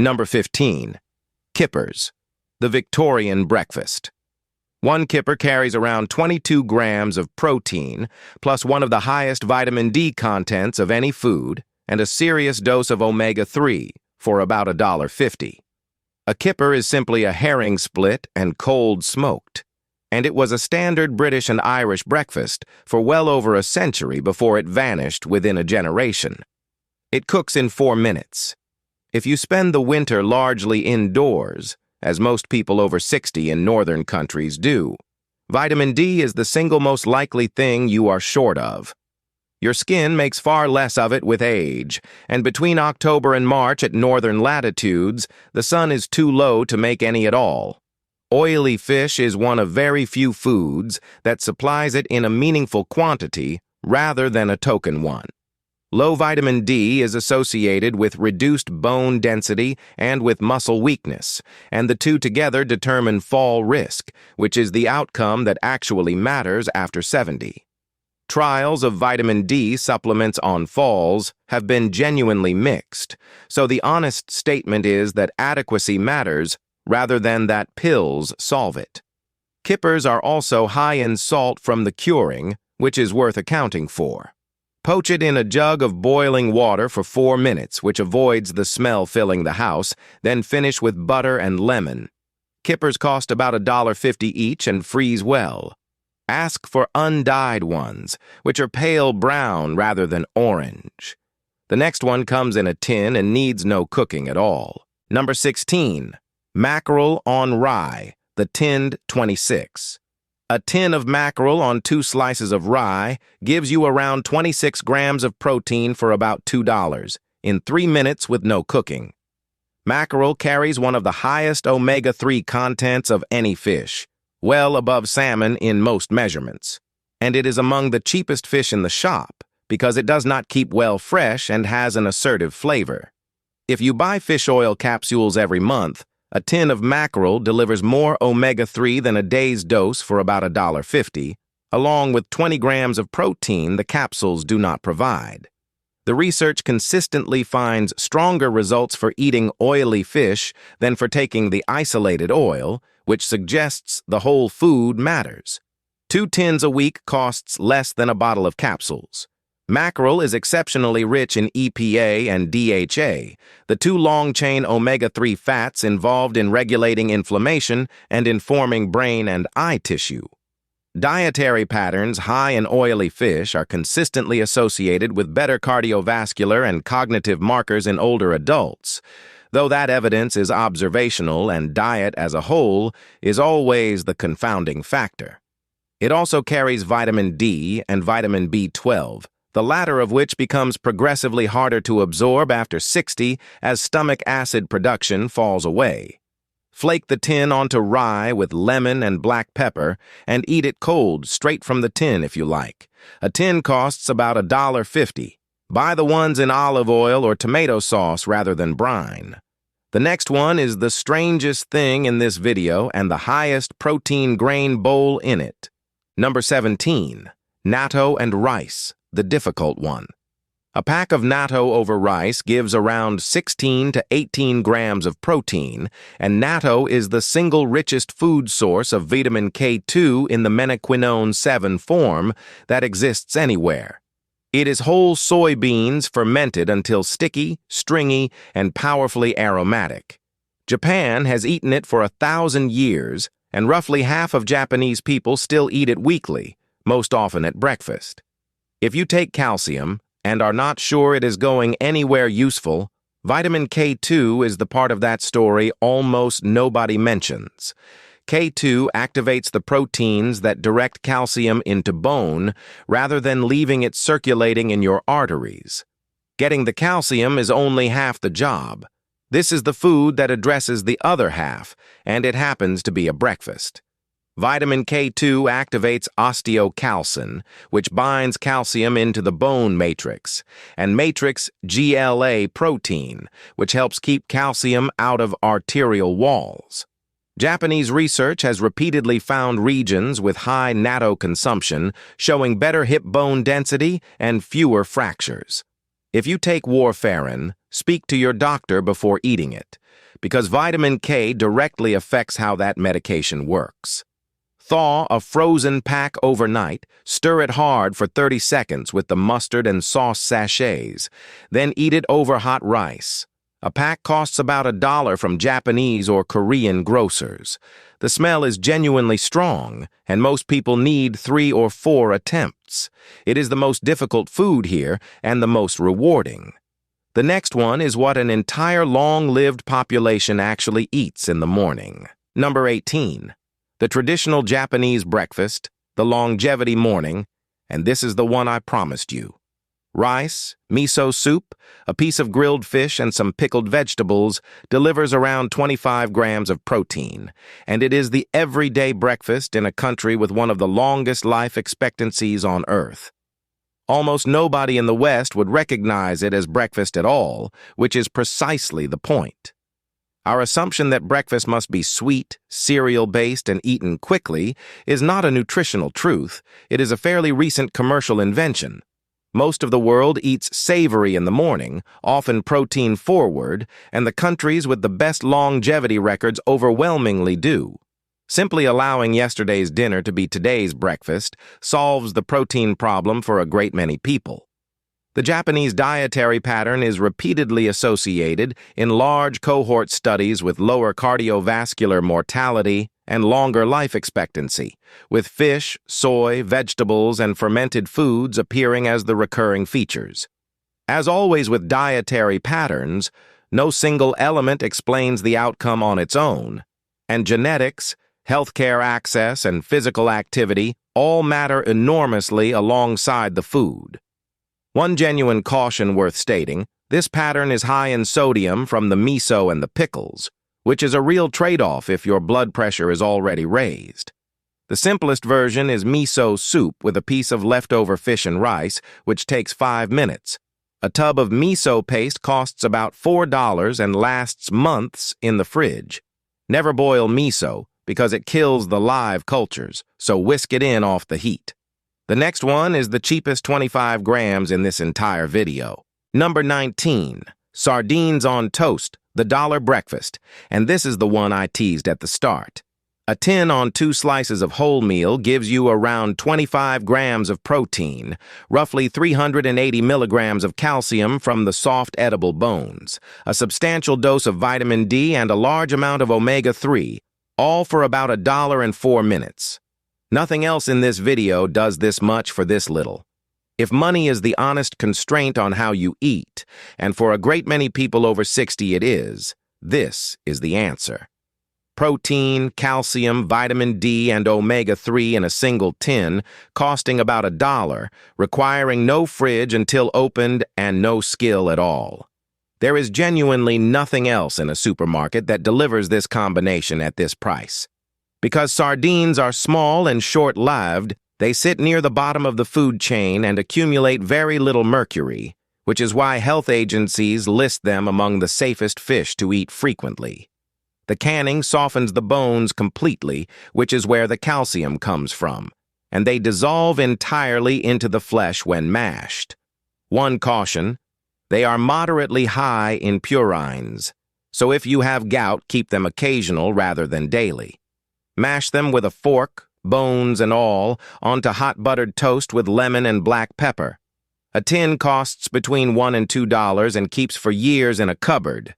Number 15. Kippers, the Victorian breakfast. One kipper carries around 22 grams of protein, plus one of the highest vitamin D contents of any food, and a serious dose of omega-3 for about $1.50. A kipper is simply a herring split and cold smoked, and it was a standard British and Irish breakfast for well over a century before it vanished within a generation. It cooks in 4 minutes. If you spend the winter largely indoors, as most people over 60 in northern countries do, vitamin D is the single most likely thing you are short of. Your skin makes far less of it with age, and between October and March at northern latitudes, the sun is too low to make any at all. Oily fish is one of very few foods that supplies it in a meaningful quantity rather than a token one. Low vitamin D is associated with reduced bone density and with muscle weakness, and the two together determine fall risk, which is the outcome that actually matters after 70. Trials of vitamin D supplements on falls have been genuinely mixed, so the honest statement is that adequacy matters rather than that pills solve it. Kippers are also high in salt from the curing, which is worth accounting for. Poach it in a jug of boiling water for 4 minutes, which avoids the smell filling the house, then finish with butter and lemon. Kippers cost about $1.50 each and freeze well. Ask for undyed ones, which are pale brown rather than orange. The next one comes in a tin and needs no cooking at all. Number 16. Mackerel on rye, the tinned 26. A tin of mackerel on 2 slices of rye gives you around 26 grams of protein for about $2, in 3 minutes with no cooking. Mackerel carries one of the highest omega-3 contents of any fish, well above salmon in most measurements. And it is among the cheapest fish in the shop because it does not keep well fresh and has an assertive flavor. If you buy fish oil capsules every month, a tin of mackerel delivers more omega-3 than a day's dose for about $1.50, along with 20 grams of protein the capsules do not provide. The research consistently finds stronger results for eating oily fish than for taking the isolated oil, which suggests the whole food matters. 2 tins a week costs less than a bottle of capsules. Mackerel is exceptionally rich in EPA and DHA, the 2 long-chain omega-3 fats involved in regulating inflammation and in forming brain and eye tissue. Dietary patterns high in oily fish are consistently associated with better cardiovascular and cognitive markers in older adults, though that evidence is observational and diet as a whole is always the confounding factor. It also carries vitamin D and vitamin B12, the latter of which becomes progressively harder to absorb after 60 as stomach acid production falls away. Flake the tin onto rye with lemon and black pepper and eat it cold, straight from the tin if you like. A tin costs about $1.50. Buy the ones in olive oil or tomato sauce rather than brine. The next one is the strangest thing in this video and the highest protein grain bowl in it. Number 17. Natto and Rice, the difficult one. A pack of natto over rice gives around 16 to 18 grams of protein, and natto is the single richest food source of vitamin K2 in the menaquinone 7 form that exists anywhere. It is whole soybeans fermented until sticky, stringy, and powerfully aromatic. Japan has eaten it for 1,000 years, and roughly half of Japanese people still eat it weekly, most often at breakfast. If you take calcium and are not sure it is going anywhere useful, vitamin K2 is the part of that story almost nobody mentions. K2 activates the proteins that direct calcium into bone rather than leaving it circulating in your arteries. Getting the calcium is only half the job. This is the food that addresses the other half, and it happens to be a breakfast. Vitamin K2 activates osteocalcin, which binds calcium into the bone matrix, and matrix GLA protein, which helps keep calcium out of arterial walls. Japanese research has repeatedly found regions with high natto consumption showing better hip bone density and fewer fractures. If you take warfarin, Speak to your doctor before eating it, because vitamin K directly affects how that medication works. Thaw a frozen pack overnight, stir it hard for 30 seconds with the mustard and sauce sachets, then eat it over hot rice. A pack costs about $1 from Japanese or Korean grocers. The smell is genuinely strong, and most people need 3 or 4 attempts. It is the most difficult food here and the most rewarding. The next one is what an entire long-lived population actually eats in the morning. Number 18. The traditional Japanese breakfast, the longevity morning, and this is the one I promised you. Rice, miso soup, a piece of grilled fish, and some pickled vegetables delivers around 25 grams of protein, and it is the everyday breakfast in a country with one of the longest life expectancies on Earth. Almost nobody in the West would recognize it as breakfast at all, which is precisely the point. Our assumption that breakfast must be sweet, cereal-based, and eaten quickly is not a nutritional truth. It is a fairly recent commercial invention. Most of the world eats savory in the morning, often protein-forward, and the countries with the best longevity records overwhelmingly do. Simply allowing yesterday's dinner to be today's breakfast solves the protein problem for a great many people. The Japanese dietary pattern is repeatedly associated in large cohort studies with lower cardiovascular mortality and longer life expectancy, with fish, soy, vegetables, and fermented foods appearing as the recurring features. As always with dietary patterns, no single element explains the outcome on its own, and genetics, healthcare access, and physical activity all matter enormously alongside the food. One genuine caution worth stating, this pattern is high in sodium from the miso and the pickles, which is a real trade-off if your blood pressure is already raised. The simplest version is miso soup with a piece of leftover fish and rice, which takes 5 minutes. A tub of miso paste costs about $4 and lasts months in the fridge. Never boil miso, because it kills the live cultures, so whisk it in off the heat. The next one is the cheapest 25 grams in this entire video. Number 19. Sardines on toast, the dollar breakfast, and this is the one I teased at the start. A tin on 2 slices of wholemeal gives you around 25 grams of protein, roughly 380 milligrams of calcium from the soft edible bones, a substantial dose of vitamin D, and a large amount of omega-3, all for about $1 and 4 minutes. Nothing else in this video does this much for this little. If money is the honest constraint on how you eat, and for a great many people over 60 it is, this is the answer. Protein, calcium, vitamin D, and omega-3 in a single tin, costing about $1, requiring no fridge until opened and no skill at all. There is genuinely nothing else in a supermarket that delivers this combination at this price. Because sardines are small and short-lived, they sit near the bottom of the food chain and accumulate very little mercury, which is why health agencies list them among the safest fish to eat frequently. The canning softens the bones completely, which is where the calcium comes from, and they dissolve entirely into the flesh when mashed. One caution, they are moderately high in purines, so if you have gout, keep them occasional rather than daily. Mash them with a fork, bones and all, onto hot buttered toast with lemon and black pepper. A tin costs between $1 and $2 and keeps for years in a cupboard.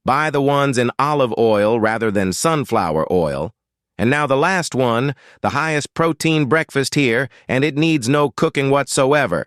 Buy the ones in olive oil rather than sunflower oil. And now the last one, the highest protein breakfast here, and it needs no cooking whatsoever.